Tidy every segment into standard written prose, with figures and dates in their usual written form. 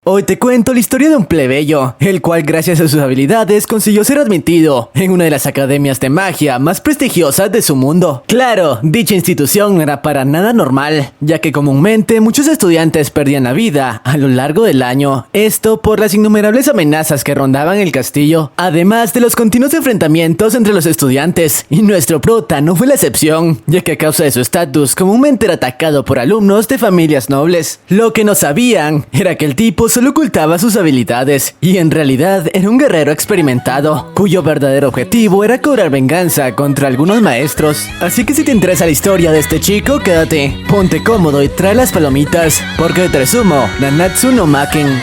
Hoy te cuento la historia de un plebeyo, el cual gracias a sus habilidades consiguió ser admitido en una de las academias de magia más prestigiosas de su mundo. Claro, dicha institución no era para nada normal, ya que comúnmente muchos estudiantes perdían la vida a lo largo del año, esto por las innumerables amenazas que rondaban el castillo, además de los continuos enfrentamientos entre los estudiantes, y nuestro prota no fue la excepción, ya que a causa de su estatus comúnmente era atacado por alumnos de familias nobles. Lo que no sabían era que el tipo solo ocultaba sus habilidades y en realidad era un guerrero experimentado, cuyo verdadero objetivo era cobrar venganza contra algunos maestros. Así que si te interesa la historia de este chico, quédate, ponte cómodo y trae las palomitas, porque hoy te resumo Nanatsu no Maken.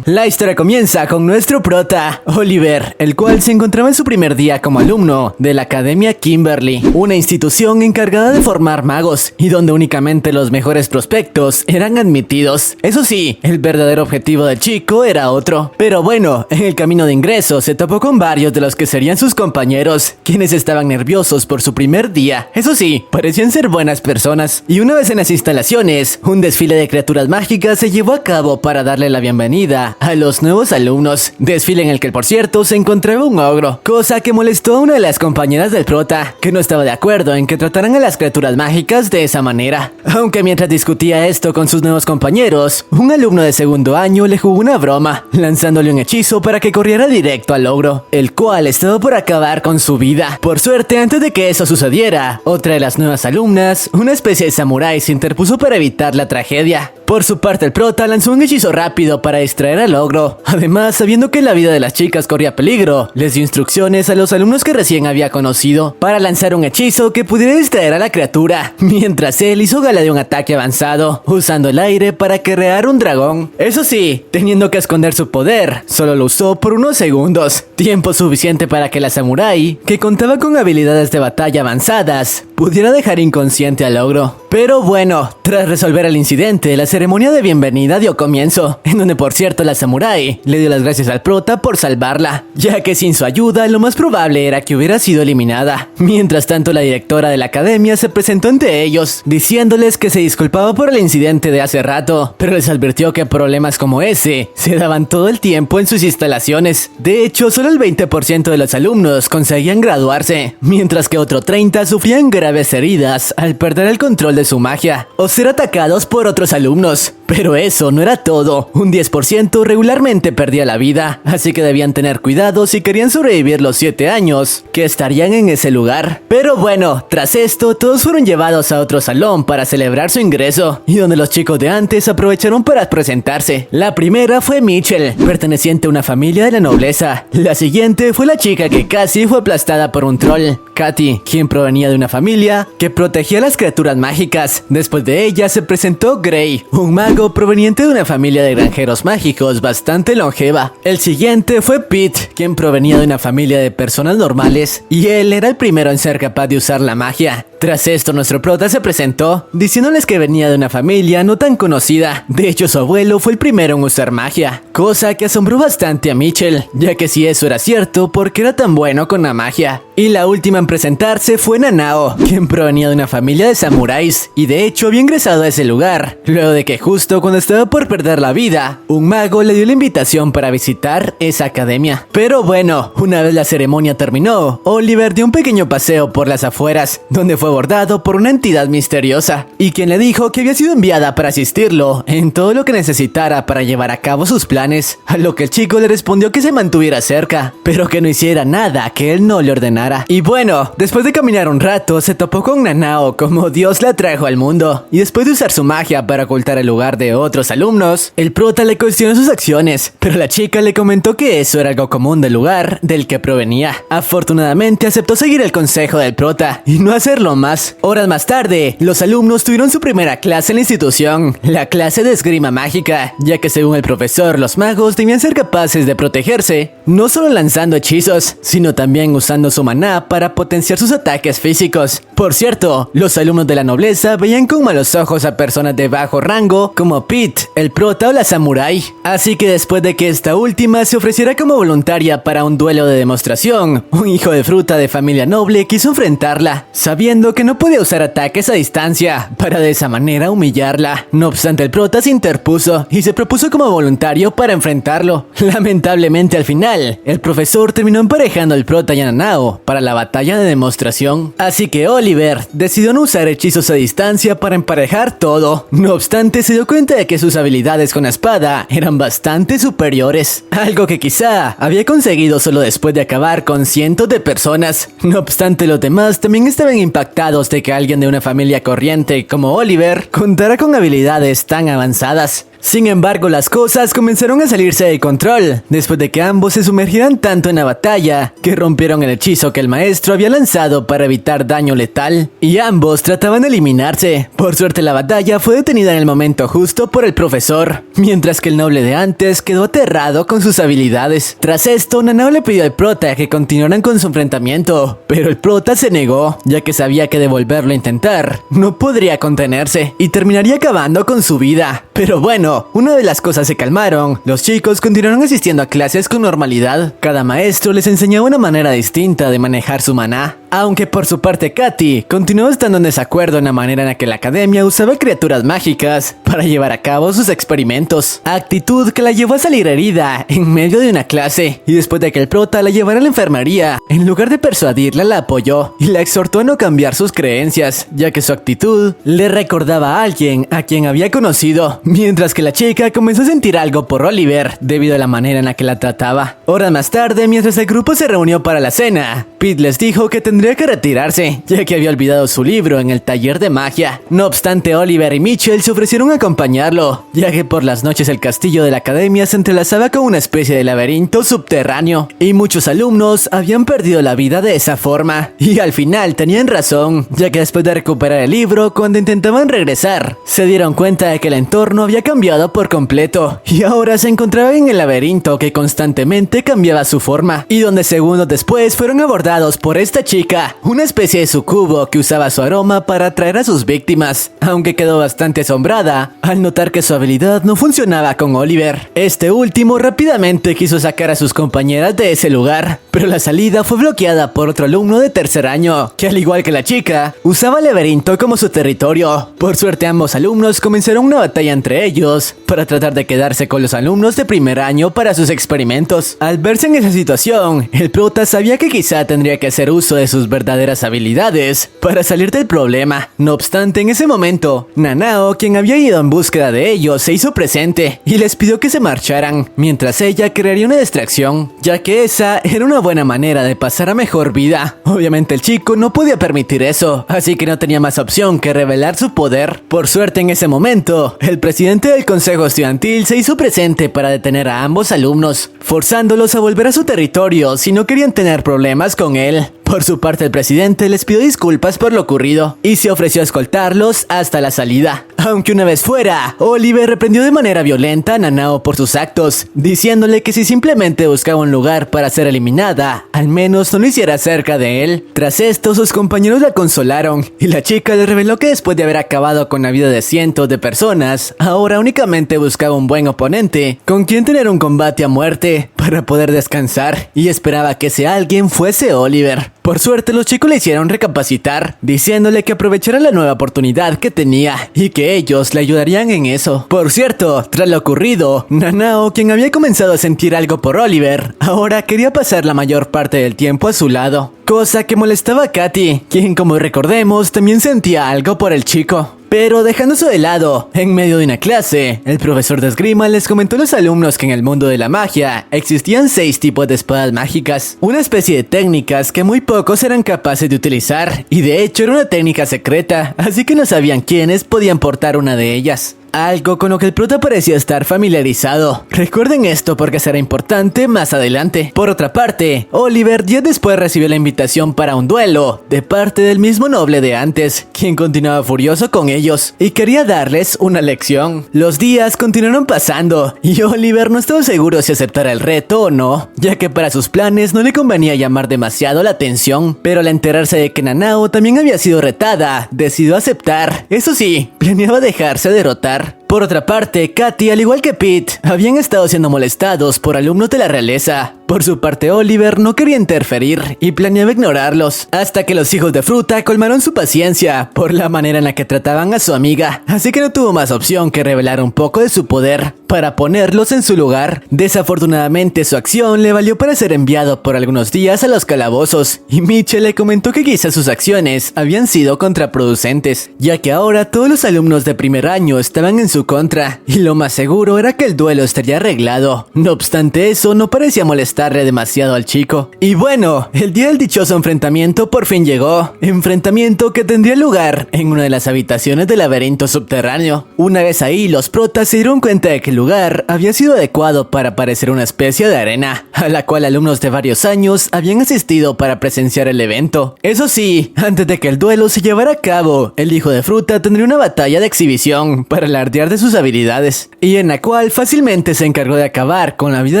La historia comienza con nuestro prota, Oliver, el cual se encontraba en su primer día como alumno de la Academia Kimberly, una institución encargada de formar magos y donde únicamente los mejores prospectos eran admitidos. Eso sí, el verdadero objetivo del chico era otro. Pero bueno, en el camino de ingreso se topó con varios de los que serían sus compañeros, quienes estaban nerviosos por su primer día. Eso sí, parecían ser buenas personas. Y una vez en las instalaciones, un desfile de criaturas mágicas se llevó a cabo para darle la bienvenida a los nuevos alumnos, desfile en el que por cierto se encontraba un ogro, cosa que molestó a una de las compañeras del prota, que no estaba de acuerdo en que trataran a las criaturas mágicas de esa manera. Aunque mientras discutía esto con sus nuevos compañeros, un alumno de segundo año le jugó una broma, lanzándole un hechizo para que corriera directo al ogro, el cual estaba por acabar con su vida. Por suerte, antes de que eso sucediera, otra de las nuevas alumnas, una especie de samurái, se interpuso para evitar la tragedia. Por su parte, el prota lanzó un hechizo rápido para distraer al ogro. Además, sabiendo que la vida de las chicas corría peligro, les dio instrucciones a los alumnos que recién había conocido para lanzar un hechizo que pudiera distraer a la criatura, mientras él hizo gala de un ataque avanzado, usando el aire para crear un dragón. Eso sí, teniendo que esconder su poder, solo lo usó por unos segundos, tiempo suficiente para que la samurái, que contaba con habilidades de batalla avanzadas, pudiera dejar inconsciente al ogro. Pero bueno, tras resolver el incidente, la ceremonia de bienvenida dio comienzo, en donde por cierto la samurái le dio las gracias al prota por salvarla, ya que sin su ayuda lo más probable era que hubiera sido eliminada. Mientras tanto, la directora de la academia se presentó ante ellos, diciéndoles que se disculpaba por el incidente de hace rato, pero les advirtió que problemas como ese se daban todo el tiempo en sus instalaciones. De hecho, solo el 20% de los alumnos conseguían graduarse, mientras que otro 30% sufrían graves heridas al perder el control de su magia o ser atacados por otros alumnos. Pero eso no era todo, un 10% regularmente perdía la vida, así que debían tener cuidado si querían sobrevivir los 7 años que estarían en ese lugar. Pero bueno, tras esto, todos fueron llevados a otro salón para celebrar su ingreso, y donde los chicos de antes aprovecharon para presentarse. La primera fue Mitchell, perteneciente a una familia de la nobleza. La siguiente fue la chica que casi fue aplastada por un troll, Katy, quien provenía de una familia que protegía a las criaturas mágicas. Después de ella se presentó Gray, un mago proveniente de una familia de granjeros mágicos bastante longeva. El siguiente fue Pete, quien provenía de una familia de personas normales, y él era el primero en ser capaz de usar la magia. Tras esto, nuestro prota se presentó, diciéndoles que venía de una familia no tan conocida. De hecho, su abuelo fue el primero en usar magia, cosa que asombró bastante a Mitchell, ya que si eso era cierto, ¿por qué era tan bueno con la magia? Y la última en presentarse fue Nanao, quien provenía de una familia de samuráis, y de hecho había ingresado a ese lugar, luego de que justo cuando estaba por perder la vida, un mago le dio la invitación para visitar esa academia. Pero bueno, una vez la ceremonia terminó, Oliver dio un pequeño paseo por las afueras, donde fue abordado por una entidad misteriosa, y quien le dijo que había sido enviada para asistirlo en todo lo que necesitara para llevar a cabo sus planes, a lo que el chico le respondió que se mantuviera cerca, pero que no hiciera nada que él no le ordenara. Y bueno, después de caminar un rato, se topó con Nanao como Dios la trajo al mundo, y después de usar su magia para ocultar el lugar de otros alumnos, el prota le cuestionó sus acciones, pero la chica le comentó que eso era algo común del lugar del que provenía. Afortunadamente aceptó seguir el consejo del prota y no hacerlo más. Horas más tarde, los alumnos tuvieron su primera clase en la institución, la clase de esgrima mágica, ya que según el profesor, los magos debían ser capaces de protegerse, no solo lanzando hechizos, sino también usando su maná para potenciar sus ataques físicos. Por cierto, los alumnos de la nobleza veían con malos ojos a personas de bajo rango como Pete, el prota o la samurai. Así que después de que esta última se ofreciera como voluntaria para un duelo de demostración, un hijo de fruta de familia noble quiso enfrentarla, sabiendo que no podía usar ataques a distancia, para de esa manera humillarla. No obstante, el prota se interpuso y se propuso como voluntario para enfrentarlo. Lamentablemente al final, el profesor terminó emparejando al prota y a Nanao para la batalla de demostración. Así que Oliver decidió no usar hechizos a distancia para emparejar todo. No obstante, se dio cuenta de que sus habilidades con la espada eran bastante superiores, algo que quizá había conseguido solo después de acabar con cientos de personas. No obstante, los demás también estaban impactados de que alguien de una familia corriente como Oliver contara con habilidades tan avanzadas. Sin embargo, las cosas comenzaron a salirse de control después de que ambos se sumergieran tanto en la batalla que rompieron el hechizo que el maestro había lanzado para evitar daño letal, y ambos trataban de eliminarse. Por suerte, la batalla fue detenida en el momento justo por el profesor, mientras que el noble de antes quedó aterrado con sus habilidades. Tras esto, Nanao le pidió al prota que continuaran con su enfrentamiento, pero el prota se negó, ya que sabía que de volverlo a intentar no podría contenerse y terminaría acabando con su vida. Pero bueno, una de las cosas se calmaron. Los chicos continuaron asistiendo a clases con normalidad. Cada maestro les enseñaba una manera distinta de manejar su maná. Aunque por su parte Katy continuó estando en desacuerdo en la manera en la que la academia usaba criaturas mágicas para llevar a cabo sus experimentos. Actitud que la llevó a salir herida en medio de una clase, y después de que el prota la llevara a la enfermería, en lugar de persuadirla la apoyó y la exhortó a no cambiar sus creencias, ya que su actitud le recordaba a alguien a quien había conocido, mientras que la chica comenzó a sentir algo por Oliver debido a la manera en la que la trataba. Horas más tarde, mientras el grupo se reunió para la cena, Pete les dijo que tendría que retirarse, ya que había olvidado su libro en el taller de magia. No obstante, Oliver y Mitchell se ofrecieron a acompañarlo, ya que por las noches el castillo de la academia se entrelazaba con una especie de laberinto subterráneo, y muchos alumnos habían perdido la vida de esa forma. Y al final tenían razón, ya que después de recuperar el libro, cuando intentaban regresar, se dieron cuenta de que el entorno había cambiado por completo, y ahora se encontraban en el laberinto que constantemente cambiaba su forma, y donde segundos después fueron abordados por esta chica, una especie de sucubo que usaba su aroma para atraer a sus víctimas, aunque quedó bastante asombrada al notar que su habilidad no funcionaba con Oliver. Este último rápidamente quiso sacar a sus compañeras de ese lugar, pero la salida fue bloqueada por otro alumno de tercer año, que al igual que la chica, usaba el laberinto como su territorio. Por suerte, ambos alumnos comenzaron una batalla entre ellos para tratar de quedarse con los alumnos de primer año para sus experimentos. Al verse en esa situación, el prota sabía que quizá tendría que hacer uso de sus verdaderas habilidades para salir del problema. No obstante, en ese momento, Nanao, quien había ido en búsqueda de ellos, se hizo presente y les pidió que se marcharan, mientras ella crearía una distracción, ya que esa era una buena manera de pasar a mejor vida. Obviamente el chico no podía permitir eso, así que no tenía más opción que revelar su poder. Por suerte, en ese momento, el presidente del consejo estudiantil se hizo presente para detener a ambos alumnos, forzándolos a volver a su territorio si no querían tener problemas con él. Por su parte, el presidente les pidió disculpas por lo ocurrido y se ofreció a escoltarlos hasta la salida. Aunque una vez fuera, Oliver reprendió de manera violenta a Nanao por sus actos, diciéndole que si simplemente buscaba un lugar para ser eliminada, al menos no lo hiciera cerca de él. Tras esto, sus compañeros la consolaron y la chica le reveló que después de haber acabado con la vida de cientos de personas, ahora únicamente buscaba un buen oponente con quien tener un combate a muerte para poder descansar, y esperaba que ese alguien fuese Oliver. Por suerte, los chicos le hicieron recapacitar, diciéndole que aprovechara la nueva oportunidad que tenía y que ellos le ayudarían en eso. Por cierto, tras lo ocurrido, Nanao, quien había comenzado a sentir algo por Oliver, ahora quería pasar la mayor parte del tiempo a su lado, cosa que molestaba a Katy, quien, como recordemos, también sentía algo por el chico. Pero dejando eso de lado, en medio de una clase, el profesor de esgrima les comentó a los alumnos que en el mundo de la magia existían 6 tipos de espadas mágicas, una especie de técnicas que muy pocos eran capaces de utilizar, y de hecho era una técnica secreta, así que no sabían quiénes podían portar una de ellas. algo con lo que el prota parecía estar familiarizado. Recuerden esto porque será importante más adelante. Por otra parte, Oliver ya después recibió la invitación para un duelo de parte del mismo noble de antes, quien continuaba furioso con ellos y quería darles una lección. Los días continuaron pasando y Oliver no estaba seguro si aceptara el reto o no, ya que para sus planes no le convenía llamar demasiado la atención, pero al enterarse de que Nanao también había sido retada, decidió aceptar. Eso sí, planeaba dejarse derrotar. Por otra parte, Katy, al igual que Pete, habían estado siendo molestados por alumnos de la realeza. Por su parte, Oliver no quería interferir y planeaba ignorarlos, hasta que los hijos de fruta colmaron su paciencia por la manera en la que trataban a su amiga, así que no tuvo más opción que revelar un poco de su poder para ponerlos en su lugar. Desafortunadamente, su acción le valió para ser enviado por algunos días a los calabozos, y Mitchell le comentó que quizás sus acciones habían sido contraproducentes, ya que ahora todos los alumnos de primer año estaban en su contra, y lo más seguro era que el duelo estaría arreglado. No obstante eso, no parecía molestarle demasiado al chico. Y bueno, el día del dichoso enfrentamiento por fin llegó. Enfrentamiento que tendría lugar en una de las habitaciones del laberinto subterráneo. Una vez ahí, los protas se dieron cuenta de que el lugar había sido adecuado para parecer una especie de arena, a la cual alumnos de varios años habían asistido para presenciar el evento. Eso sí, antes de que el duelo se llevara a cabo, el hijo de fruta tendría una batalla de exhibición para alardear de sus habilidades, y en la cual fácilmente se encargó de acabar con la vida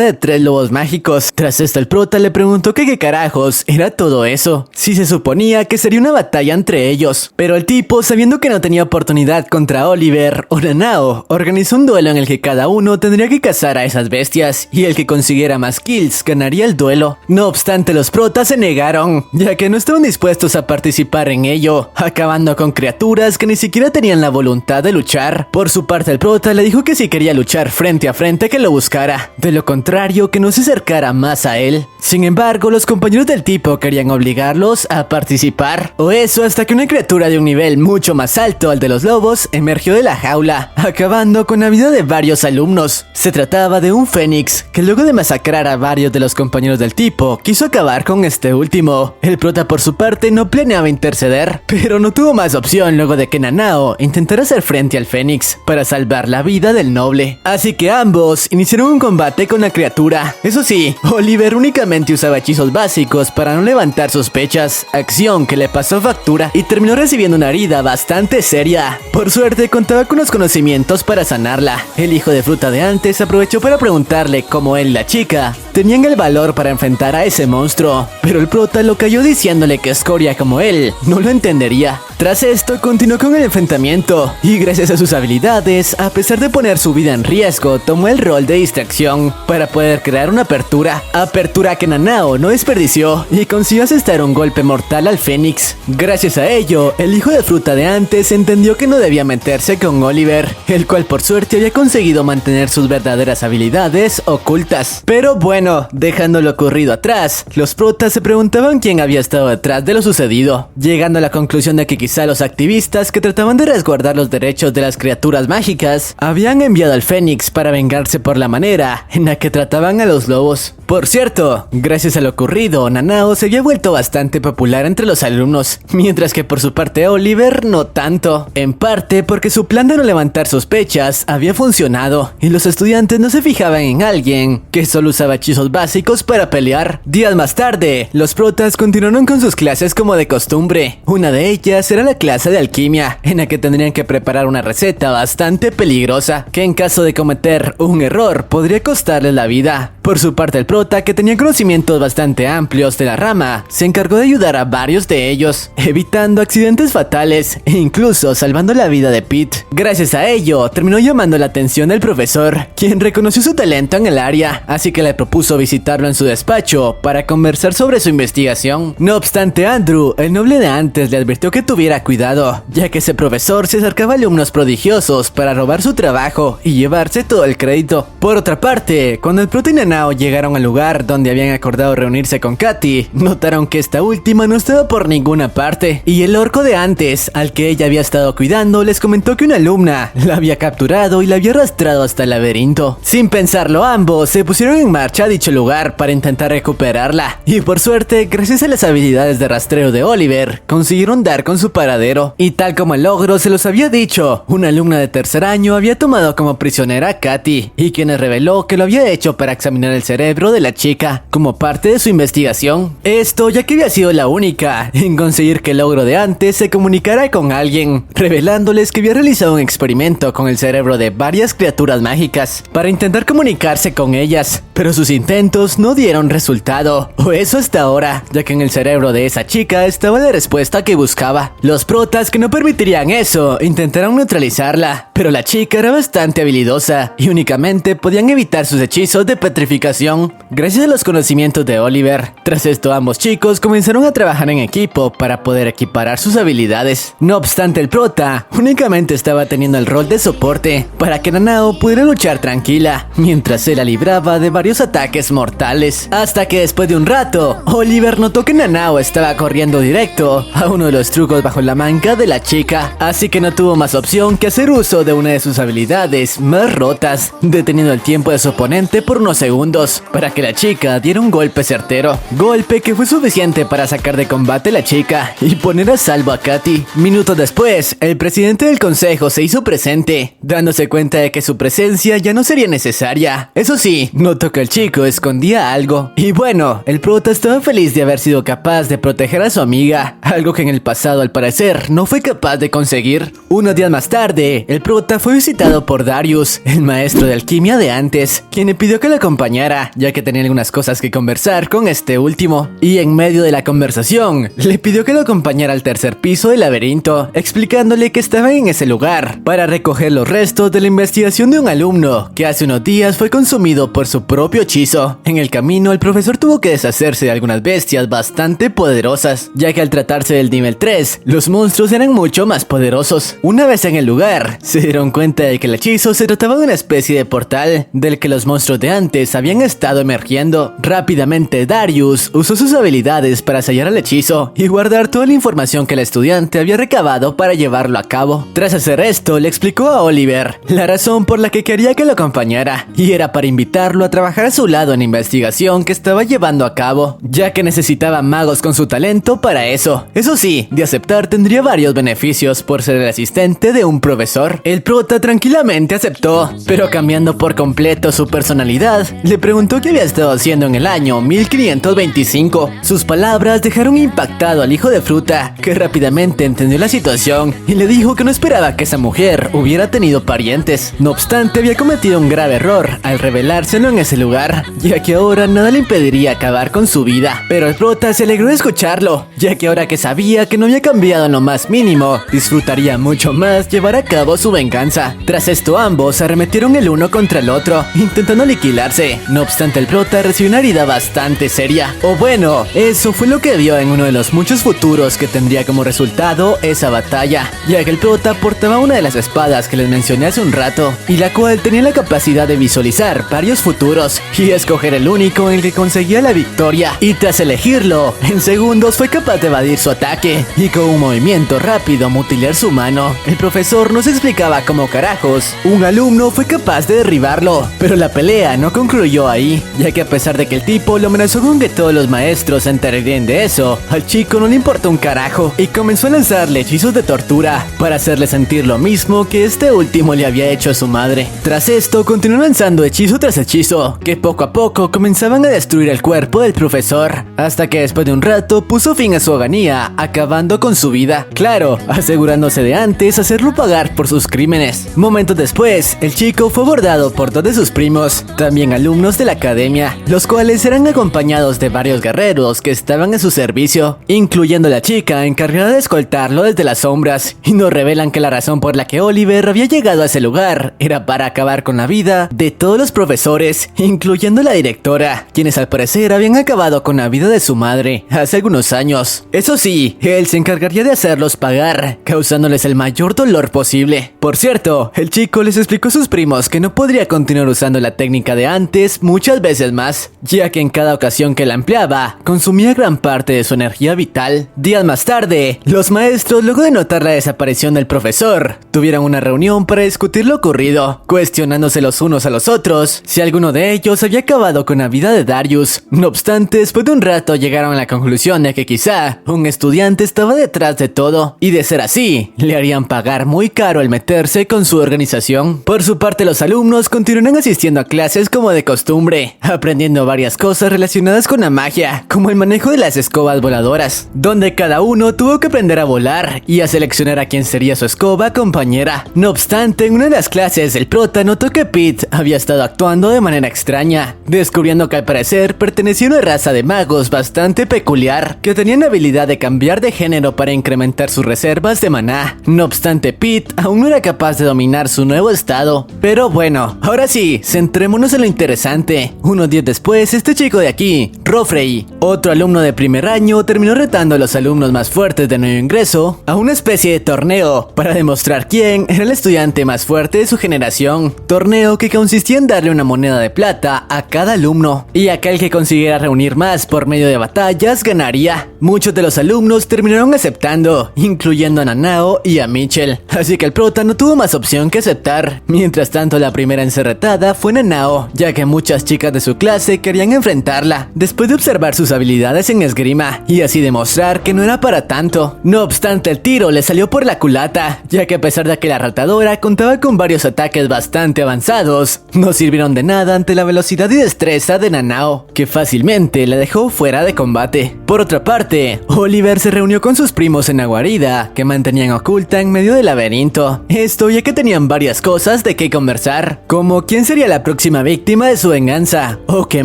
de 3 lobos mágicos. Tras esto, el prota le preguntó que qué carajos era todo eso, si se suponía que sería una batalla entre ellos, pero el tipo, sabiendo que no tenía oportunidad contra Oliver o Nanao, organizó un duelo en el que cada uno tendría que cazar a esas bestias, y el que consiguiera más kills ganaría el duelo. No obstante, los protas se negaron, ya que no estaban dispuestos a participar en ello, acabando con criaturas que ni siquiera tenían la voluntad de luchar. Por su parte, el prota le dijo que si quería luchar frente a frente que lo buscara, de lo contrario que no se acercara más a él. Sin embargo, los compañeros del tipo querían obligarlos a participar, o eso hasta que una criatura de un nivel mucho más alto al de los lobos emergió de la jaula, acabando con la vida de varios alumnos. Se trataba de un fénix que luego de masacrar a varios de los compañeros del tipo, quiso acabar con este último. El prota por su parte no planeaba interceder, pero no tuvo más opción luego de que Nanao intentara hacer frente al fénix para salvar la vida del noble. Así que ambos iniciaron un combate con la criatura. Eso sí, Oliver únicamente usaba hechizos básicos para no levantar sospechas, acción que le pasó factura y terminó recibiendo una herida bastante seria. Por suerte contaba con los conocimientos para sanarla. El hijo de fruta de antes aprovechó para preguntarle cómo él y la chica tenían el valor para enfrentar a ese monstruo, pero el prota lo cayó diciéndole que escoria como él no lo entendería. Tras esto, continuó con el enfrentamiento, y gracias a sus habilidades, a pesar de poner su vida en riesgo, tomó el rol de distracción para poder crear una apertura que Nanao no desperdició y consiguió asestar un golpe mortal al fénix. Gracias a ello, el hijo de fruta de antes entendió que no debía meterse con Oliver, el cual por suerte había conseguido mantener sus verdaderas habilidades ocultas. Pero bueno, dejando lo ocurrido atrás, los protas se preguntaban quién había estado detrás de lo sucedido, llegando a la conclusión de que quizá los activistas que trataban de resguardar los derechos de las criaturas mágicas habían enviado al fénix para vengarse por la manera en la que trataban a los lobos. Por cierto, gracias a lo ocurrido, Nanao se había vuelto bastante popular entre los alumnos, mientras que por su parte Oliver no tanto, en parte porque su plan de no levantar sospechas había funcionado y los estudiantes no se fijaban en alguien que solo usaba hechizos básicos para pelear. Días más tarde, los protas continuaron con sus clases como de costumbre. Una de ellas era la clase de alquimia, en la que tendrían que preparar una receta bastante peligrosa, que en caso de cometer un error podría costarles la vida. Por su parte, el prota, que tenía conocimientos bastante amplios de la rama, se encargó de ayudar a varios de ellos, evitando accidentes fatales e incluso salvando la vida de Pete. Gracias a ello, terminó llamando la atención del profesor, quien reconoció su talento en el área, así que le propuso visitarlo en su despacho para conversar sobre su investigación. No obstante, Andrew, el noble de antes, le advirtió que tuviera cuidado, ya que ese profesor se acercaba a alumnos prodigiosos para robar su trabajo y llevarse todo el crédito. Por otra parte, cuando el prota y Nanao Nanao llegaron al lugar donde habían acordado reunirse con Katy, notaron que esta última no estaba por ninguna parte, y el orco de antes, al que ella había estado cuidando, les comentó que una alumna la había capturado y la había arrastrado hasta el laberinto. Sin pensarlo, ambos se pusieron en marcha a dicho lugar para intentar recuperarla, y por suerte, gracias a las habilidades de rastreo de Oliver, consiguieron dar con su paradero. Y tal como el logro se los había dicho, una alumna de tercer año había tomado como prisionera a Katy, y quien reveló que lo había hecho para examinar el cerebro de la chica, como parte de su investigación. Esto ya que había sido la única en conseguir que el logro de antes se comunicara con alguien, revelándoles que había realizado un experimento con el cerebro de varias criaturas mágicas para intentar comunicarse con ellas, pero sus intentos no dieron resultado, o eso hasta ahora, ya que en el cerebro de esa chica estaba la respuesta que buscaba. Los protas, que no permitirían eso, intentaron neutralizarla, pero la chica era bastante habilidosa y únicamente podían evitar sus hechizos de petrificación gracias a los conocimientos de Oliver. Tras esto, ambos chicos comenzaron a trabajar en equipo para poder equiparar sus habilidades. No obstante, el prota únicamente estaba teniendo el rol de soporte para que Nanao pudiera luchar tranquila, mientras se la libraba de varios ataques mortales. Hasta que después de un rato, Oliver notó que Nanao estaba corriendo directo a uno de los trucos bajo la manga de la chica, así que no tuvo más opción que hacer uso de una de sus habilidades más rotas, deteniendo el tiempo de su oponente por unos segundos para que la chica diera un golpe certero. Golpe que fue suficiente para sacar de combate a la chica y poner a salvo a Katy. Minutos después, el presidente del consejo se hizo presente, dándose cuenta de que su presencia ya no sería necesaria. Eso sí, notó que el chico escondía algo. Y bueno, el prota estaba feliz de haber sido capaz de proteger a su amiga, algo que en el pasado al parecer no fue capaz de conseguir. Unos días más tarde, el prota fue visitado por Darius, el maestro de alquimia de antes, quien le pidió que lo acompañara, ya que tenía algunas cosas que conversar con este último. Y en medio de la conversación, le pidió que lo acompañara al tercer piso del laberinto, explicándole que estaba en ese lugar para recoger los restos de la investigación de un alumno que hace unos días fue consumido por su propio hechizo. En el camino, el profesor tuvo que deshacerse de algunas bestias bastante poderosas, ya que al tratarse del nivel 3, los monstruos eran mucho más poderosos. Una vez en el lugar, se dieron cuenta de que el hechizo se trataba de una especie de portal del que los monstruos de antes habían estado emergiendo. Rápidamente, Darius usó sus habilidades para sellar el hechizo y guardar toda la información que el estudiante había recabado para llevarlo a cabo. Tras hacer esto, le explicó a Oliver la razón por la que quería que lo acompañara, y era para invitarlo a trabajar a su lado en la investigación que estaba llevando a cabo, ya que necesitaba magos con su talento para eso. Eso sí, de aceptar tendría varios beneficios por ser el asistente de un profesor. El prota tranquilamente aceptó, pero cambiando por completo su personalidad, le preguntó qué había estado haciendo en el año 1525. Sus palabras dejaron impactado al hijo de fruta, que rápidamente entendió la situación y le dijo que no esperaba que esa mujer hubiera tenido parientes. No obstante, había cometido un grave error al revelárselo en ese lugar, ya que ahora nada le impediría acabar con su vida. Pero el prota se alegró de escucharlo, ya que ahora que sabía que no había cambiado en lo más mínimo, disfrutaría mucho más llevar a cabo su venganza. Tras esto, ambos se arremetieron el uno contra el otro, intentando aniquilarse. No obstante, el prota recibió una herida bastante seria. O bueno, eso fue lo que vio en uno de los muchos futuros que tendría como resultado esa batalla, ya que el prota portaba una de las espadas que les mencioné hace un rato, y la cual tenía la capacidad de visualizar varios futuros y escoger el único en el que conseguía la victoria. Y tras elegirlo, en segundos fue capaz de evadir su ataque y con un movimiento rápido mutilar su mano. El profesor nos explicaba cómo carajos un alumno fue capaz de derribarlo, pero la pelea no concluyó ahí, ya que a pesar de que el tipo lo amenazó con que todos los maestros se enterarían de eso, al chico no le importó un carajo y comenzó a lanzarle hechizos de tortura para hacerle sentir lo mismo que este último le había hecho a su madre. Tras esto, continuó lanzando hechizo tras hechizo, que poco a poco comenzaban a destruir el cuerpo del profesor, hasta que después de un rato puso fin a su agonía, acabando con su vida. Claro, asegurándose de antes hacerlo pagar por sus crímenes. Momentos después, el chico fue abordado por dos de sus primos, también alumnos de la academia, los cuales eran acompañados de varios guerreros que estaban en su servicio, incluyendo la chica encargada de escoltarlo desde las sombras, y nos revelan que la razón por la que Oliver había llegado a ese lugar era para acabar con la vida de todos los profesores, incluyendo la directora, quienes al parecer habían acabado con la vida de su madre hace algunos años. Eso sí, él se encargaría de hacerlos pagar, causándoles el mayor dolor posible. Por cierto, el chico les explicó a sus primos que no podría continuar usando la técnica de antes vez, muchas veces más, ya que en cada ocasión que la empleaba, consumía gran parte de su energía vital. Días más tarde, los maestros, luego de notar la desaparición del profesor, tuvieron una reunión para discutir lo ocurrido, cuestionándose los unos a los otros si alguno de ellos había acabado con la vida de Darius. No obstante, después de un rato llegaron a la conclusión de que quizá un estudiante estaba detrás de todo, y de ser así, le harían pagar muy caro el meterse con su organización. Por su parte, los alumnos continuaron asistiendo a clases como de costumbre, aprendiendo varias cosas relacionadas con la magia, como el manejo de las escobas voladoras, donde cada uno tuvo que aprender a volar y a seleccionar a quién sería su escoba compañera. No obstante, en una de las clases, el prota notó que Pete había estado actuando de manera extraña, descubriendo que al parecer pertenecía a una raza de magos bastante peculiar, que tenían la habilidad de cambiar de género para incrementar sus reservas de maná. No obstante, Pete aún no era capaz de dominar su nuevo estado. Pero bueno, ahora sí, centrémonos en lo interesante. Unos días después, este chico de aquí, Rofrey, otro alumno de primer año, terminó retando a los alumnos más fuertes de nuevo ingreso a una especie de torneo para demostrar quién era el estudiante más fuerte de su generación. Torneo que consistía en darle una moneda de plata a cada alumno, y aquel que consiguiera reunir más por medio de batallas ganaría. Muchos de los alumnos terminaron aceptando, incluyendo a Nanao y a Mitchell, así que el prota no tuvo más opción que aceptar. Mientras tanto, la primera encerretada fue Nanao, ya que muchas chicas de su clase querían enfrentarla, después de observar sus habilidades en esgrima, y así demostrar que no era para tanto. No obstante, el tiro le salió por la culata, ya que a pesar de que la ratadora contaba con varios ataques bastante avanzados, no sirvieron de nada ante la velocidad y destreza de Nanao, que fácilmente la dejó fuera de combate. Por otra parte, Oliver se reunió con sus primos en la guarida, que mantenían oculta en medio del laberinto. Esto ya que tenían varias cosas de qué conversar, como quién sería la próxima víctima de su venganza, o qué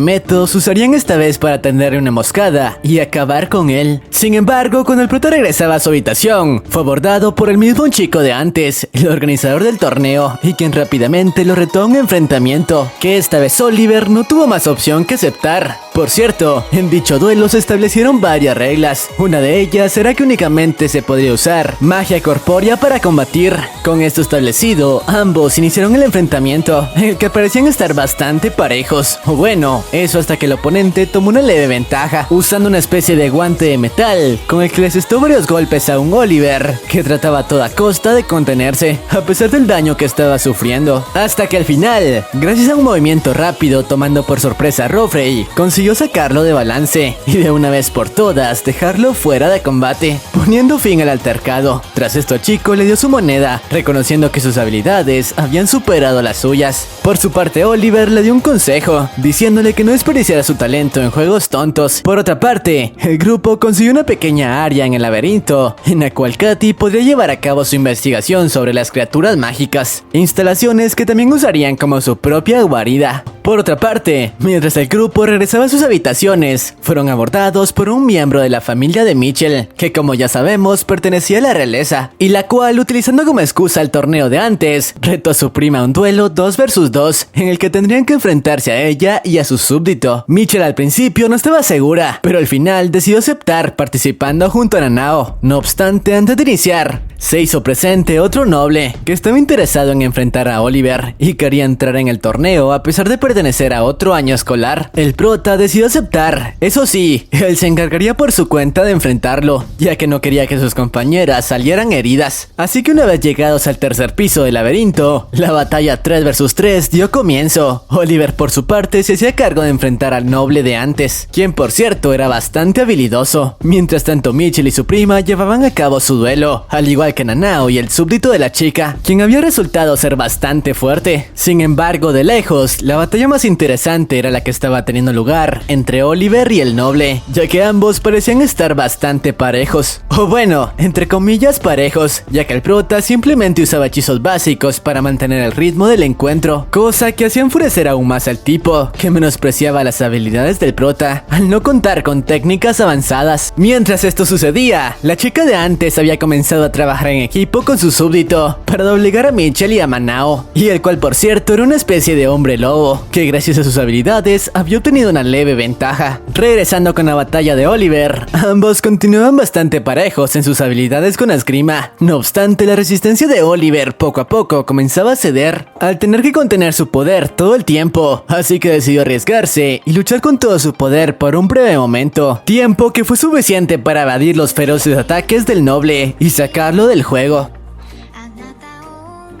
métodos usarían esta vez para tenderle una emboscada y acabar con él. Sin embargo, cuando el prota regresaba a su habitación, fue abordado por el mismo chico de antes, el organizador del torneo, y quien rápidamente lo retó a un enfrentamiento, que esta vez Oliver no tuvo más opción que aceptar. Por cierto, en dicho duelo se establecieron varias reglas. Una de ellas era que únicamente se podría usar magia corpórea para combatir. Con esto establecido, ambos iniciaron el enfrentamiento, en el que parecían estar bastante parejos. O bueno, eso hasta que el oponente tomó una leve ventaja, usando una especie de guante de metal, con el que les asestó varios golpes a un Oliver, que trataba a toda costa de contenerse, a pesar del daño que estaba sufriendo. Hasta que al final, gracias a un movimiento rápido tomando por sorpresa a Rofrey, consiguió sacarlo de balance y de una vez por todas dejarlo fuera de combate, poniendo fin al altercado. Tras esto, el chico le dio su moneda, reconociendo que sus habilidades habían superado las suyas. Por su parte, Oliver le dio un consejo, diciéndole que no desperdiciara su talento en juegos tontos. Por otra parte, el grupo consiguió una pequeña área en el laberinto, en la cual Katy podría llevar a cabo su investigación sobre las criaturas mágicas, instalaciones que también usarían como su propia guarida. Por otra parte, mientras el grupo regresaba a sus habitaciones, fueron abordados por un miembro de la familia de Mitchell, que como ya sabemos pertenecía a la realeza, y la cual, utilizando como excusa el torneo de antes, retó a su prima a un duelo 2 versus 2, en el que tendrían que enfrentarse a ella y a su súbdito. Mitchell al principio no estaba segura, pero al final decidió aceptar, participando junto a Nanao. No obstante, antes de iniciar, se hizo presente otro noble que estaba interesado en enfrentar a Oliver y quería entrar en el torneo a pesar de pertenecer a otro año escolar. El prota decidió aceptar. Eso sí, él se encargaría por su cuenta de enfrentarlo, ya que no quería que sus compañeras salieran heridas. Así que una vez llegados al tercer piso del laberinto, la batalla 3 versus 3 dio comienzo. Oliver por su parte se hacía cargo de enfrentar al noble de antes, quien por cierto era bastante habilidoso. Mientras tanto, Mitchell y su prima llevaban a cabo su duelo, al igual que Nanao y el súbdito de la chica, quien había resultado ser bastante fuerte. Sin embargo, de lejos, la batalla más interesante era la que estaba teniendo lugar entre Oliver y el noble, ya que ambos parecían estar bastante parejos. O bueno, entre comillas parejos, ya que el prota simplemente usaba hechizos básicos para mantener el ritmo del encuentro, cosa que hacía enfurecer aún más al tipo, que menospreciaba las habilidades del prota, al no contar con técnicas avanzadas. Mientras esto sucedía, la chica de antes había comenzado a trabajar en equipo con su súbdito para doblegar a Mitchell y a Nanao, y el cual por cierto era una especie de hombre lobo. que gracias a sus habilidades había obtenido una leve ventaja. Regresando con la batalla de Oliver, ambos continuaban bastante parejos en sus habilidades con esgrima. No obstante, la resistencia de Oliver poco a poco comenzaba a ceder, al tener que contener su poder todo el tiempo, así que decidió arriesgarse y luchar con todo su poder por un breve momento, tiempo que fue suficiente para evadir los feroces ataques del noble y sacarlo del juego.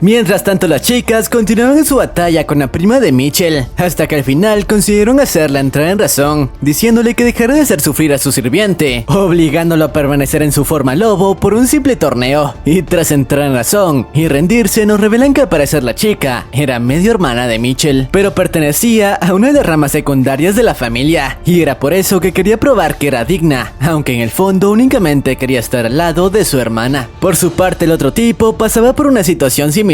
Mientras tanto, las chicas continuaban en su batalla con la prima de Mitchell, hasta que al final consiguieron hacerla entrar en razón, diciéndole que dejara de hacer sufrir a su sirviente, obligándolo a permanecer en su forma lobo por un simple torneo. Y tras entrar en razón y rendirse, nos revelan que al parecer la chica era medio hermana de Mitchell, pero pertenecía a una de las ramas secundarias de la familia, y era por eso que quería probar que era digna, aunque en el fondo únicamente quería estar al lado de su hermana. Por su parte, el otro tipo pasaba por una situación similar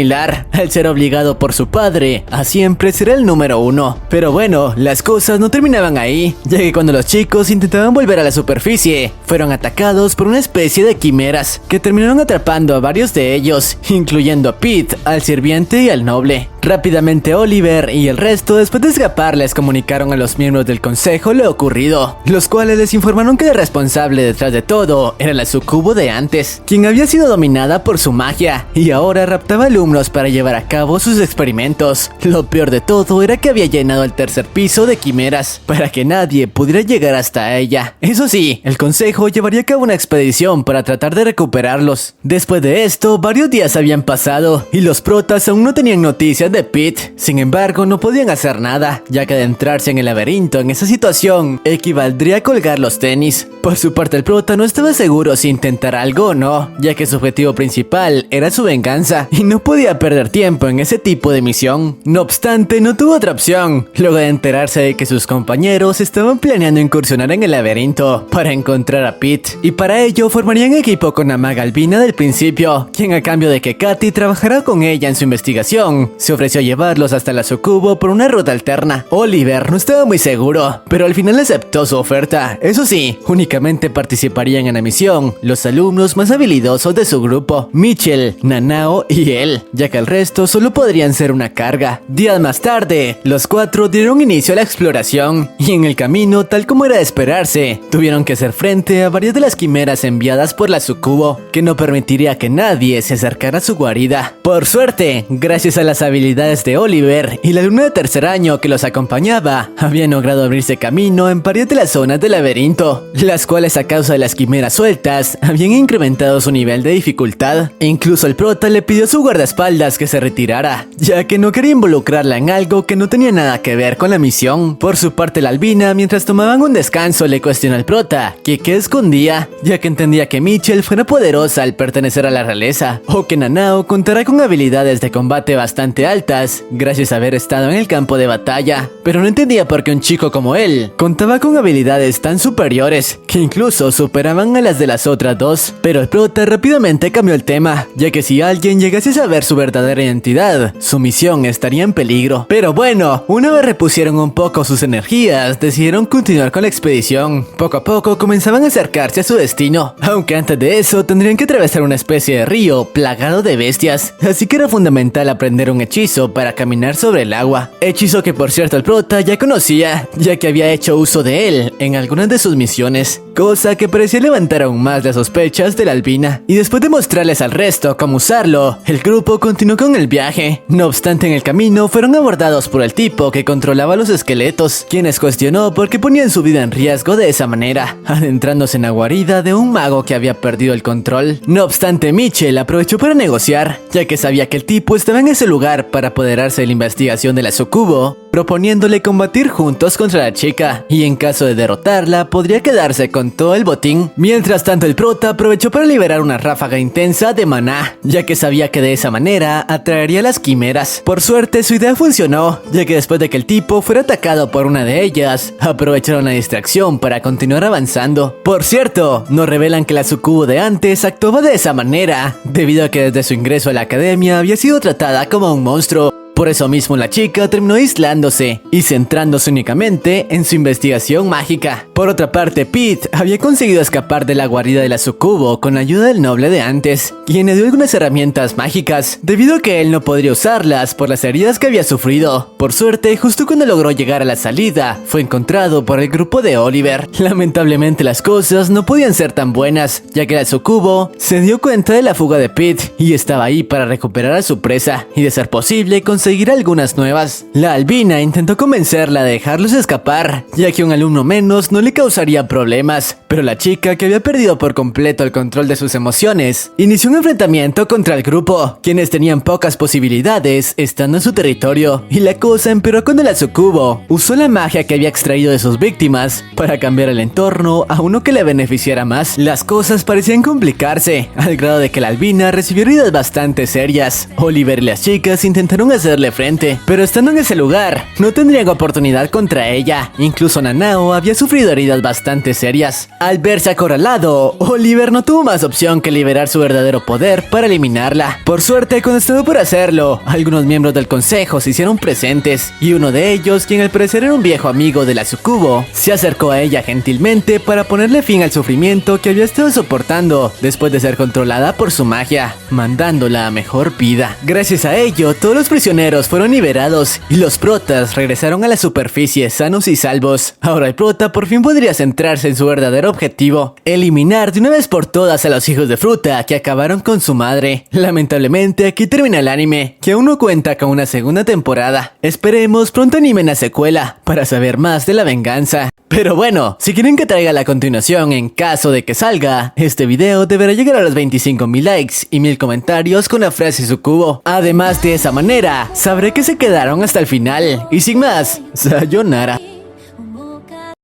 al ser obligado por su padre a siempre ser el número uno. Pero bueno, las cosas no terminaban ahí, ya que cuando los chicos intentaban volver a la superficie, fueron atacados por una especie de quimeras que terminaron atrapando a varios de ellos, incluyendo a Pete, al sirviente y al noble. Rápidamente Oliver y el resto, después de escapar, les comunicaron a los miembros del consejo lo ocurrido, los cuales les informaron que el responsable detrás de todo era la sucubo de antes, quien había sido dominada por su magia y ahora raptaba alumnos para llevar a cabo sus experimentos. Lo peor de todo era que había llenado el tercer piso de quimeras para que nadie pudiera llegar hasta ella. Eso sí, el consejo llevaría a cabo una expedición para tratar de recuperarlos. Después de esto, varios días habían pasado y los protas aún no tenían noticias de Pete. Sin embargo, no podían hacer nada, ya que adentrarse en el laberinto en esa situación equivaldría a colgar los tenis. Por su parte, el prota no estaba seguro si intentar algo o no, ya que su objetivo principal era su venganza y no podía perder tiempo en ese tipo de misión. No obstante, no tuvo otra opción, luego de enterarse de que sus compañeros estaban planeando incursionar en el laberinto para encontrar a Pete, y para ello formarían equipo con la maga albina del principio, quien a cambio de que Katy trabajara con ella en su investigación, se ofreció a llevarlos hasta la sucubo por una ruta alterna. Oliver no estaba muy seguro, pero al final aceptó su oferta. Eso sí, únicamente participarían en la misión los alumnos más habilidosos de su grupo, Mitchell, Nanao y él, ya que el resto solo podrían ser una carga. Días más tarde, los cuatro dieron inicio a la exploración, y en el camino, tal como era de esperarse, tuvieron que hacer frente a varias de las quimeras enviadas por la sucubo, que no permitiría que nadie se acercara a su guarida. Por suerte, gracias a las habilidades de Oliver y la alumna de tercer año que los acompañaba, habían logrado abrirse camino en varias de las zonas del laberinto, las cuales a causa de las quimeras sueltas habían incrementado su nivel de dificultad. E incluso el prota le pidió a su guardaespaldas que se retirara, ya que no quería involucrarla en algo que no tenía nada que ver con la misión. Por su parte, la albina, mientras tomaban un descanso, le cuestionó al prota que qué escondía, ya que entendía que Mitchell fuera poderosa al pertenecer a la realeza, o que Nanao contará con habilidades de combate bastante altas gracias a haber estado en el campo de batalla, pero no entendía por qué un chico como él contaba con habilidades tan superiores que incluso superaban a las de las otras dos. Pero el prota rápidamente cambió el tema, ya que si alguien llegase a saber su verdadera identidad, su misión estaría en peligro. Pero bueno, una vez repusieron un poco sus energías, decidieron continuar con la expedición. Poco a poco comenzaban a acercarse a su destino, aunque antes de eso tendrían que atravesar una especie de río plagado de bestias, así que era fundamental aprender un hechizo para caminar sobre el agua. Hechizo que por cierto el prota ya conocía, ya que había hecho uso de él en algunas de sus misiones, cosa que parecía levantar aún más las sospechas de la albina. Y después de mostrarles al resto cómo usarlo, el grupo continuó con el viaje. No obstante, en el camino fueron abordados por el tipo que controlaba los esqueletos, quienes cuestionó por qué ponían su vida en riesgo de esa manera, adentrándose en la guarida de un mago que había perdido el control. No obstante, Mitchell aprovechó para negociar, ya que sabía que el tipo estaba en ese lugar para apoderarse de la investigación de la sucubo, proponiéndole combatir juntos contra la chica, y en caso de derrotarla podría quedarse con todo el botín. Mientras tanto, el prota aprovechó para liberar una ráfaga intensa de maná, ya que sabía que de esa manera atraería a las quimeras. Por suerte, su idea funcionó, ya que después de que el tipo fuera atacado por una de ellas, aprovecharon la distracción para continuar avanzando. Por cierto, nos revelan que la sucubo de antes actuaba de esa manera, debido a que desde su ingreso a la academia había sido tratada como un monstruo, Por eso mismo la chica terminó aislándose y centrándose únicamente en su investigación mágica. Por otra parte, Pete había conseguido escapar de la guarida de la sucubo con ayuda del noble de antes, quien le dio algunas herramientas mágicas, debido a que él no podría usarlas por las heridas que había sufrido. Por suerte, justo cuando logró llegar a la salida, fue encontrado por el grupo de Oliver. Lamentablemente las cosas no podían ser tan buenas, ya que la sucubo se dio cuenta de la fuga de Pete y estaba ahí para recuperar a su presa y, de ser posible, conseguir algunas nuevas. La albina intentó convencerla de dejarlos escapar, ya que un alumno menos no le causaría problemas, pero la chica, que había perdido por completo el control de sus emociones, inició un enfrentamiento contra el grupo, quienes tenían pocas posibilidades estando en su territorio, y la cosa empeoró cuando la sucubo usó la magia que había extraído de sus víctimas para cambiar el entorno a uno que le beneficiara más. Las cosas parecían complicarse, al grado de que la albina recibió heridas bastante serias. Oliver y las chicas intentaron hacerle frente, pero estando en ese lugar, no tendrían oportunidad contra ella. Incluso Nanao había sufrido heridas bastante serias. Al verse acorralado, Oliver no tuvo más opción que liberar su verdadero poder para eliminarla. Por suerte, cuando estaba por hacerlo, algunos miembros del consejo se hicieron presentes, y uno de ellos, quien al parecer era un viejo amigo de la sucubo, se acercó a ella gentilmente para ponerle fin al sufrimiento que había estado soportando después de ser controlada por su magia, mandándola a mejor vida. Gracias a ello, todos los prisioneros fueron liberados y los protas regresaron a la superficie sanos y salvos. Ahora el prota por fin podría centrarse en su verdadero objetivo: eliminar de una vez por todas a los hijos de fruta que acabaron con su madre. Lamentablemente aquí termina el anime, que aún no cuenta con una segunda temporada. Esperemos pronto animen la secuela para saber más de la venganza. Pero bueno, si quieren que traiga la continuación en caso de que salga, este video deberá llegar a los 25,000 likes y 1000 comentarios con la frase sucubo. Además, de esa manera sabré que se quedaron hasta el final. Y sin más, sayonara.